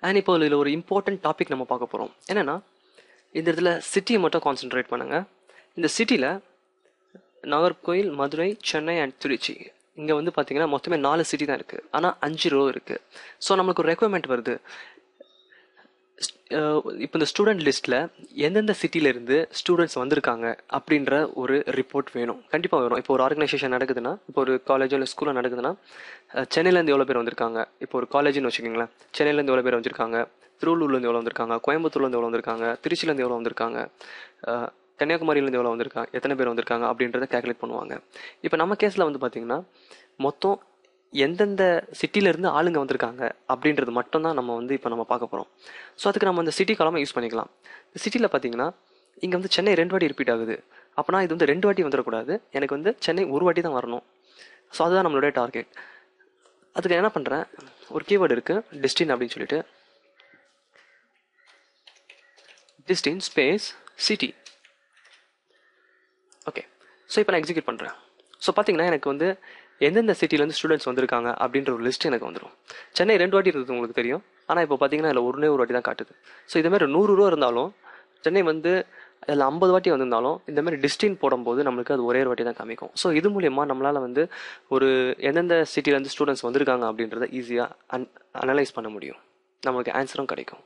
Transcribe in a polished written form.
And இப்போ இதில் ஒரு இம்பார்ட்டன்ட் டாபிக் நம்ம பார்க்க போகிறோம். என்னென்னா, இந்த இடத்துல சிட்டியை மட்டும் கான்சென்ட்ரேட் பண்ணுங்கள். இந்த சிட்டியில் நாகர்கோயில், மதுரை, சென்னை அண்ட் திருச்சி, இங்கே வந்து பார்த்தீங்கன்னா மொத்தமே 4 சிட்டி தான் இருக்குது. ஆனால் 5 ரோ இருக்குது. ஸோ நம்மளுக்கு ஒரு ரெக்குவயர்மெண்ட் வருது. இப்போ இந்த ஸ்டூடெண்ட் லிஸ்ட்டில் எந்தெந்த சிட்டியிலேருந்து ஸ்டூடெண்ட்ஸ் வந்திருக்காங்க அப்படின்ற ஒரு ரிப்போர்ட் வேணும், கண்டிப்பாக வேணும். இப்போ ஒரு ஆர்கனைசேஷன் நடக்குதுன்னா, இப்போ ஒரு காலேஜோ இல்லை ஸ்கூலில் நடக்குதுன்னா, சென்னையிலேருந்து எவ்வளோ பேர் வந்திருக்காங்க, இப்போ ஒரு காலேஜ்னு வச்சுக்கிங்களேன், சென்னையிலேருந்து எவ்வளோ பேர் வந்திருக்காங்க, திருவள்ளூர்லேருந்து எவ்வளோ வந்திருக்காங்க, கோயம்புத்தூர்லேருந்து எவ்வளோ வந்திருக்காங்க, திருச்சியிலேருந்து எவ்வளோ வந்திருக்காங்க, கன்னியாகுமரியிலேருந்து எவ்வளோ வந்திருக்காங்க, எத்தனை பேர் வந்திருக்காங்க அப்படின்றத கேல்குலேட் பண்ணுவாங்க. இப்போ நம்ம கேஸில் வந்து பார்த்திங்கன்னா மொத்தம் எந்தெந்த சிட்டியிலேருந்து ஆளுங்க வந்திருக்காங்க அப்படின்றது மட்டும்தான் நம்ம வந்து இப்போ நம்ம பார்க்க போகிறோம். ஸோ அதுக்கு நம்ம இந்த சிட்டி காலமாக யூஸ் பண்ணிக்கலாம். இந்த சிட்டியில் பார்த்தீங்கன்னா இங்கே வந்து சென்னை 2 வாட்டி ரிப்பீட் ஆகுது. அப்போனா இது வந்து 2 வாட்டி வந்துடக்கூடாது, எனக்கு வந்து சென்னை 1 வாட்டி தான் வரணும். ஸோ அதுதான் நம்மளுடைய டார்கெட். அதுக்கு என்ன பண்ணுறேன், ஒரு கீவேர்டு இருக்குது டெஸ்டின் அப்படின்னு சொல்லிட்டு, டெஸ்டின் ஸ்பேஸ் சிட்டி. ஓகே, ஸோ இப்போ நான் எக்ஸிக்யூட் பண்ணுறேன். ஸோ பார்த்தீங்கன்னா எனக்கு வந்து எந்தெந்த சிட்டிலேருந்து ஸ்டூடெண்ட்ஸ் வந்திருக்காங்க அப்படின்ற ஒரு லிஸ்ட் எனக்கு வந்துடும். சென்னை 2 வாட்டி இருக்குது உங்களுக்கு தெரியும், ஆனால் இப்போ பார்த்தீங்கன்னா அதில் ஒரே ஒரு வாட்டி தான் காட்டுது. ஸோ இதேமாதிரி 100 ரூபா இருந்தாலும், சென்னை வந்து அதில் 50 வாட்டி வந்திருந்தாலும், இந்தமாதிரி டிஸ்டின் போடும்போது நம்மளுக்கு அது ஒரே ஒரு வாட்டி தான் காமிக்கும். ஸோ இது மூலயமா நம்மளால் வந்து ஒரு எந்தெந்த சிட்டிலேருந்து ஸ்டூடெண்ட்ஸ் வந்திருக்காங்க அப்படின்றத ஈஸியாக அனலைஸ் பண்ண முடியும், நம்மளுக்கு ஆன்சரும் கிடைக்கும்.